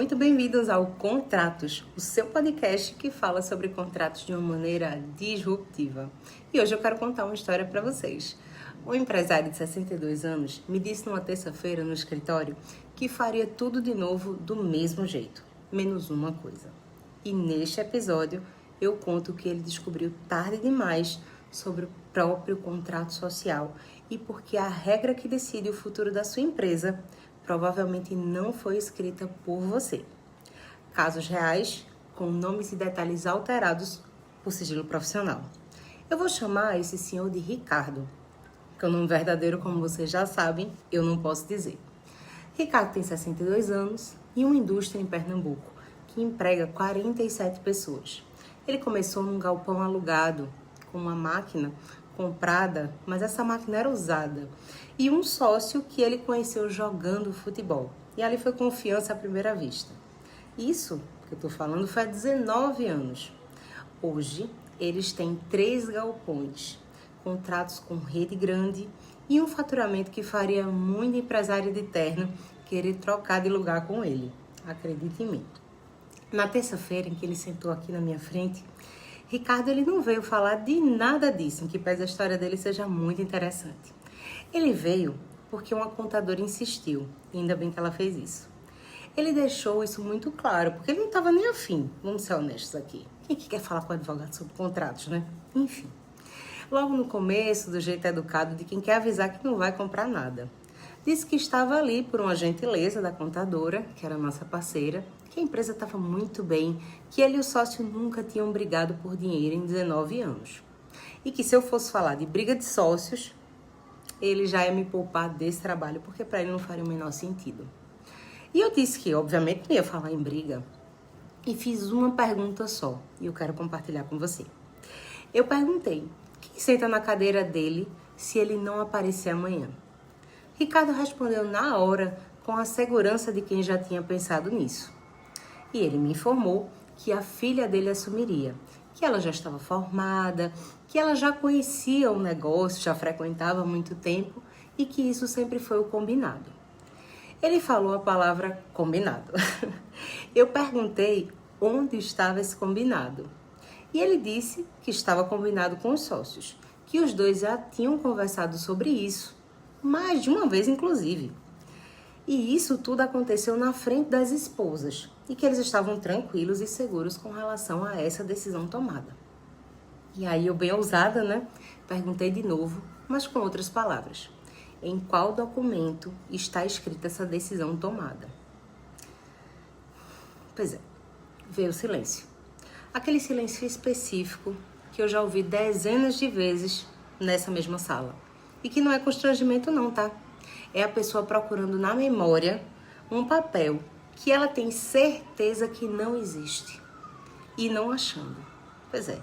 Muito bem-vindos ao Contratos, o seu podcast que fala sobre contratos de uma maneira disruptiva. E hoje eu quero contar uma história para vocês. Um empresário de 62 anos me disse numa terça-feira no escritório que faria tudo de novo do mesmo jeito, menos uma coisa. E neste episódio eu conto o que ele descobriu tarde demais sobre o próprio contrato social e porque a regra que decide o futuro da sua empresa provavelmente não foi escrita por você. Casos reais, com nomes e detalhes alterados por sigilo profissional. Eu vou chamar esse senhor de Ricardo, que é um nome verdadeiro, como vocês já sabem, eu não posso dizer. Ricardo tem 62 anos e uma indústria em Pernambuco, que emprega 47 pessoas. Ele começou num galpão alugado, com uma máquina comprada, mas essa máquina era usada, e um sócio que ele conheceu jogando futebol. E ali foi confiança à primeira vista. Isso que eu estou falando foi há 19 anos. Hoje, eles têm 3 galpões, contratos com rede grande e um faturamento que faria muito empresário de terno querer trocar de lugar com ele. Acredite em mim. Na terça-feira em que ele sentou aqui na minha frente, Ricardo ele não veio falar de nada disso, em que pese a história dele seja muito interessante. Ele veio porque uma contadora insistiu, e ainda bem que ela fez isso. Ele deixou isso muito claro, porque ele não estava nem afim, vamos ser honestos aqui. Quem que quer falar com o advogado sobre contratos, né? Enfim, logo no começo, do jeito educado de quem quer avisar que não vai comprar nada. Disse que estava ali por uma gentileza da contadora, que era nossa parceira, que a empresa estava muito bem, que ele e o sócio nunca tinham brigado por dinheiro em 19 anos. E que se eu fosse falar de briga de sócios, ele já ia me poupar desse trabalho, porque para ele não faria o menor sentido. E eu disse que, obviamente, não ia falar em briga. E fiz uma pergunta só, e eu quero compartilhar com você. Eu perguntei, quem senta na cadeira dele se ele não aparecer amanhã? Ricardo respondeu na hora, com a segurança de quem já tinha pensado nisso. E ele me informou que a filha dele assumiria, que ela já estava formada, que ela já conhecia o negócio, já frequentava há muito tempo e que isso sempre foi o combinado. Ele falou a palavra combinado. Eu perguntei onde estava esse combinado. E ele disse que estava combinado com os sócios, que os dois já tinham conversado sobre isso, mais de uma vez inclusive. E isso tudo aconteceu na frente das esposas e que eles estavam tranquilos e seguros com relação a essa decisão tomada. E aí eu, bem ousada, né? Perguntei de novo, mas com outras palavras. Em qual documento está escrita essa decisão tomada? Pois é, veio o silêncio. Aquele silêncio específico que eu já ouvi dezenas de vezes nessa mesma sala. E que não é constrangimento não, tá? É a pessoa procurando na memória um papel que ela tem certeza que não existe e não achando. Pois é.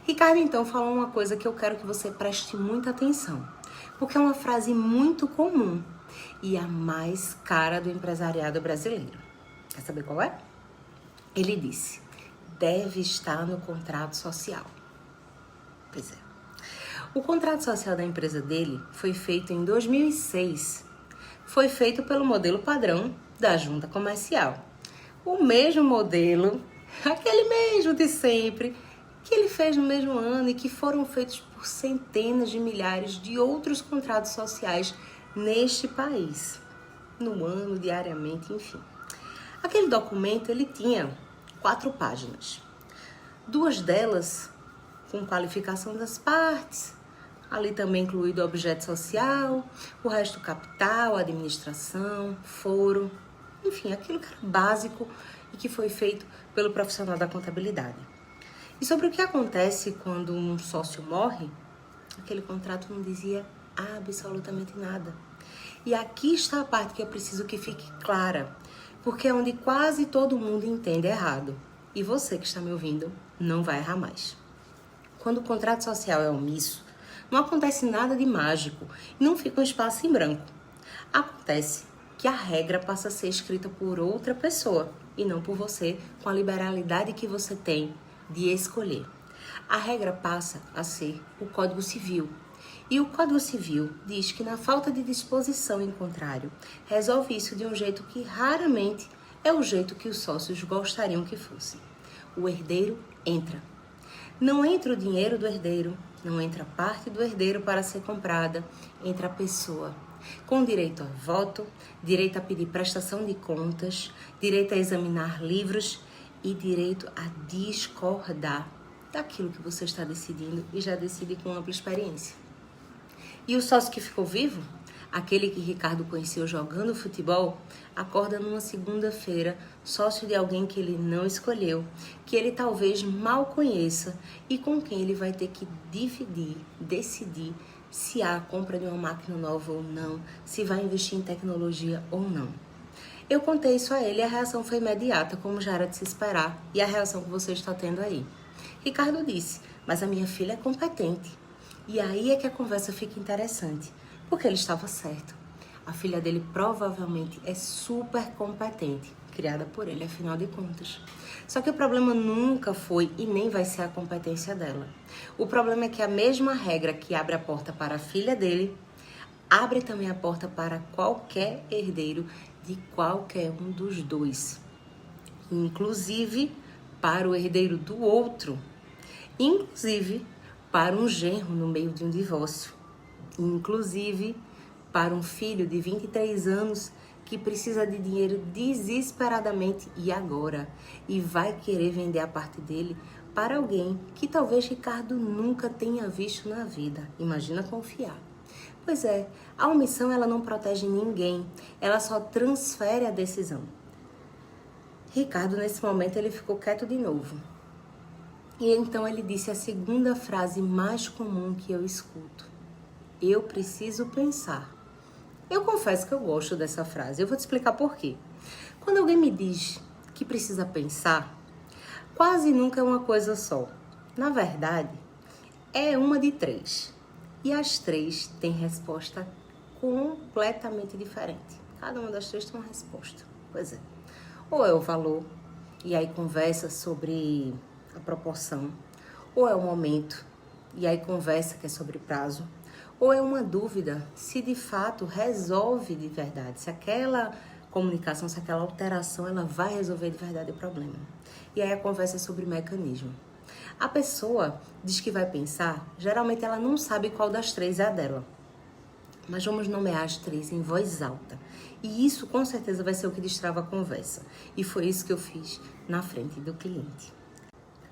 Ricardo então falou uma coisa que eu quero que você preste muita atenção, porque é uma frase muito comum e a mais cara do empresariado brasileiro. Quer saber qual é? Ele disse, deve estar no contrato social. Pois é. O contrato social da empresa dele foi feito em 2006. Foi feito pelo modelo padrão da junta comercial. O mesmo modelo, aquele mesmo de sempre, que ele fez no mesmo ano e que foram feitos por centenas de milhares de outros contratos sociais neste país, no ano, diariamente, enfim. Aquele documento, ele tinha 4 páginas. 2 delas com qualificação das partes, ali também incluído o objeto social, o resto capital, administração, foro, enfim, aquilo que era básico e que foi feito pelo profissional da contabilidade. E sobre o que acontece quando um sócio morre, aquele contrato não dizia absolutamente nada. E aqui está a parte que eu preciso que fique clara, porque é onde quase todo mundo entende errado. E você que está me ouvindo não vai errar mais. Quando o contrato social é omisso, não acontece nada de mágico e não fica um espaço em branco. Acontece que a regra passa a ser escrita por outra pessoa e não por você, com a liberalidade que você tem de escolher. A regra passa a ser o Código Civil. E o Código Civil diz que na falta de disposição em contrário, resolve isso de um jeito que raramente é o jeito que os sócios gostariam que fosse. O herdeiro entra. Não entra o dinheiro do herdeiro, não entra a parte do herdeiro para ser comprada, entra a pessoa, com direito a voto, direito a pedir prestação de contas, direito a examinar livros e direito a discordar daquilo que você está decidindo e já decide com ampla experiência. E o sócio que ficou vivo? Aquele que Ricardo conheceu jogando futebol, acorda numa segunda-feira, sócio de alguém que ele não escolheu, que ele talvez mal conheça e com quem ele vai ter que decidir se há a compra de uma máquina nova ou não, se vai investir em tecnologia ou não. Eu contei isso a ele e a reação foi imediata, como já era de se esperar, e a reação que você está tendo aí. Ricardo disse, mas a minha filha é competente. E aí é que a conversa fica interessante. Porque ele estava certo. A filha dele provavelmente é super competente, criada por ele, afinal de contas. Só que o problema nunca foi e nem vai ser a competência dela. O problema é que a mesma regra que abre a porta para a filha dele, abre também a porta para qualquer herdeiro de qualquer um dos dois. Inclusive para o herdeiro do outro. Inclusive para um genro no meio de um divórcio. Inclusive para um filho de 23 anos que precisa de dinheiro desesperadamente e agora, e vai querer vender a parte dele para alguém que talvez Ricardo nunca tenha visto na vida. Imagina confiar. Pois é, a omissão ela não protege ninguém, ela só transfere a decisão. Ricardo, nesse momento, ele ficou quieto de novo. E então ele disse a segunda frase mais comum que eu escuto. Eu preciso pensar. Eu confesso que eu gosto dessa frase. Eu vou te explicar por quê. Quando alguém me diz que precisa pensar, quase nunca é uma coisa só. Na verdade, é uma de três. E as três têm resposta completamente diferente. Cada uma das três tem uma resposta. Pois é. Ou é o valor, e aí conversa sobre a proporção. Ou é o momento, e aí conversa que é sobre prazo. Ou é uma dúvida se de fato resolve de verdade, se aquela comunicação, se aquela alteração, ela vai resolver de verdade o problema. E aí a conversa é sobre mecanismo. A pessoa diz que vai pensar, geralmente ela não sabe qual das três é a dela. Mas vamos nomear as três em voz alta. E isso com certeza vai ser o que destrava a conversa. E foi isso que eu fiz na frente do cliente.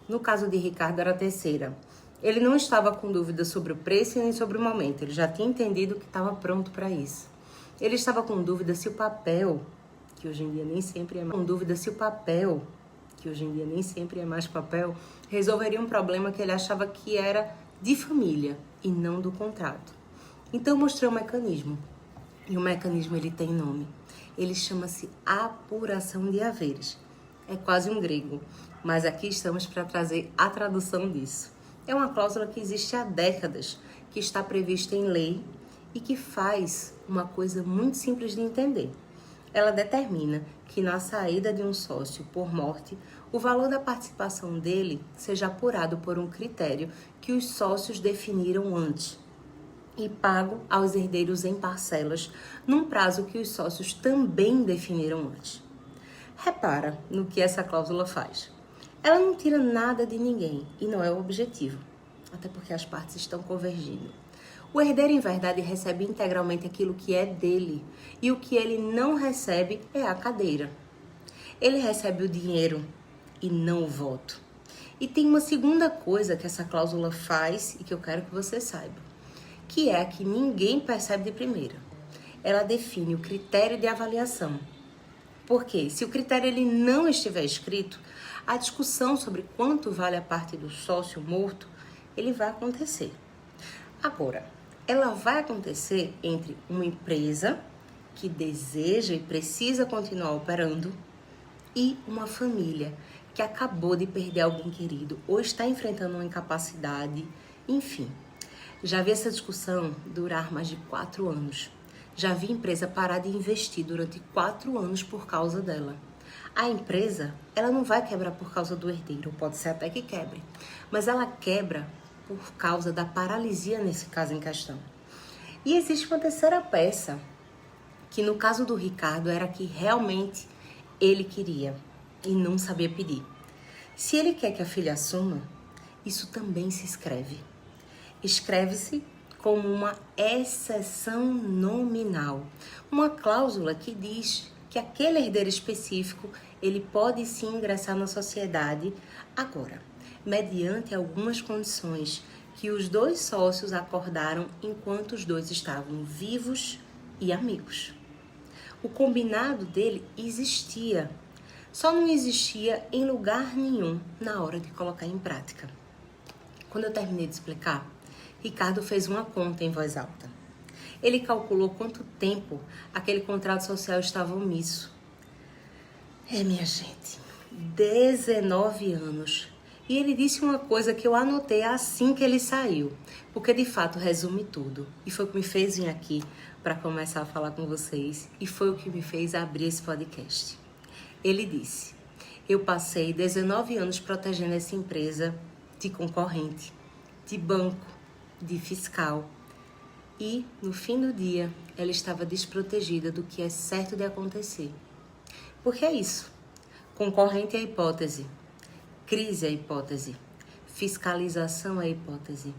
No caso de Ricardo era a terceira. Ele não estava com dúvida sobre o preço e nem sobre o momento. Ele já tinha entendido que estava pronto para isso. Ele estava com dúvida se o papel, que hoje em dia nem sempre é mais, papel, resolveria um problema que ele achava que era de família e não do contrato. Então eu mostrei o mecanismo. E o mecanismo ele tem nome. Ele chama-se apuração de haveres. É quase um grego, mas aqui estamos para trazer a tradução disso. É uma cláusula que existe há décadas, que está prevista em lei e que faz uma coisa muito simples de entender. Ela determina que na saída de um sócio por morte, o valor da participação dele seja apurado por um critério que os sócios definiram antes e pago aos herdeiros em parcelas, num prazo que os sócios também definiram antes. Repara no que essa cláusula faz. Ela não tira nada de ninguém e não é o objetivo, até porque as partes estão convergindo. O herdeiro, em verdade, recebe integralmente aquilo que é dele e o que ele não recebe é a cadeira. Ele recebe o dinheiro e não o voto. E tem uma segunda coisa que essa cláusula faz e que eu quero que você saiba, que é a que ninguém percebe de primeira. Ela define o critério de avaliação. Porque se o critério ele não estiver escrito, a discussão sobre quanto vale a parte do sócio morto, ele vai acontecer. Agora, ela vai acontecer entre uma empresa que deseja e precisa continuar operando e uma família que acabou de perder alguém querido ou está enfrentando uma incapacidade, enfim. Já vi essa discussão durar mais de 4 anos. Já vi empresa parar de investir durante 4 anos por causa dela. A empresa, ela não vai quebrar por causa do herdeiro, pode ser até que quebre, mas ela quebra por causa da paralisia nesse caso em questão. E existe uma terceira peça, que no caso do Ricardo era que realmente ele queria e não sabia pedir. Se ele quer que a filha assuma, isso também se escreve. Escreve-se como uma exceção nominal, uma cláusula que diz que aquele herdeiro específico ele pode sim ingressar na sociedade agora, mediante algumas condições que os dois sócios acordaram enquanto os dois estavam vivos e amigos. O combinado dele existia, só não existia em lugar nenhum na hora de colocar em prática. Quando eu terminei de explicar, Ricardo fez uma conta em voz alta. Ele calculou quanto tempo aquele contrato social estava omisso. Minha gente, 19 anos. E ele disse uma coisa que eu anotei assim que ele saiu, porque de fato resume tudo. E foi o que me fez vir aqui para começar a falar com vocês e foi o que me fez abrir esse podcast. Ele disse: eu passei 19 anos protegendo essa empresa de concorrente, de banco, de fiscal. E, no fim do dia, ela estava desprotegida do que é certo de acontecer. Porque é isso. Concorrente é hipótese. Crise é hipótese. Fiscalização é hipótese.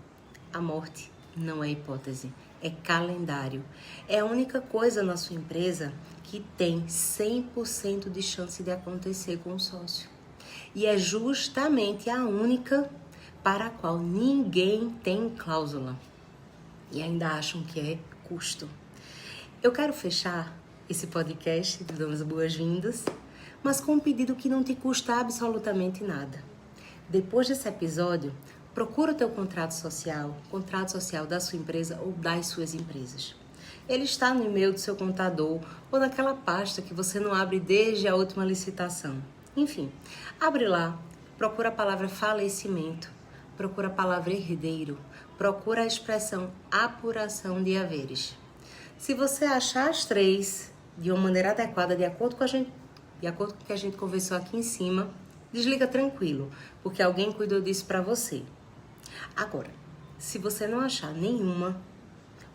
A morte não é hipótese. É calendário. É a única coisa na sua empresa que tem 100% de chance de acontecer com o sócio. E é justamente a única para a qual ninguém tem cláusula. E ainda acham que é custo. Eu quero fechar esse podcast, te dando as boas-vindas, mas com um pedido que não te custa absolutamente nada. Depois desse episódio, procura o teu contrato social da sua empresa ou das suas empresas. Ele está no e-mail do seu contador ou naquela pasta que você não abre desde a última licitação. Enfim, abre lá, procura a palavra falecimento, procura a palavra herdeiro, procura a expressão apuração de haveres. Se você achar as três de uma maneira adequada, de acordo com o que a gente conversou aqui em cima, desliga tranquilo, porque alguém cuidou disso para você. Agora, se você não achar nenhuma,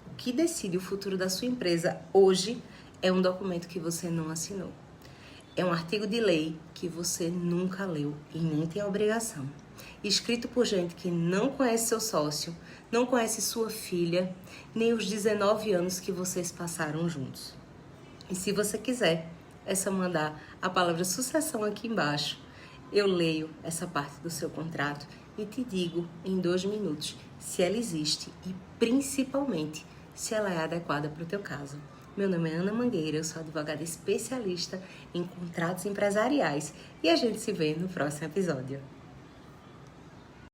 o que decide o futuro da sua empresa hoje é um documento que você não assinou. É um artigo de lei que você nunca leu e nem tem obrigação. Escrito por gente que não conhece seu sócio, não conhece sua filha, nem os 19 anos que vocês passaram juntos. E se você quiser, é só mandar a palavra sucessão aqui embaixo. Eu leio essa parte do seu contrato e te digo em 2 minutos se ela existe e principalmente se ela é adequada para o teu caso. Meu nome é Ana Mangueira, eu sou advogada especialista em contratos empresariais e a gente se vê no próximo episódio.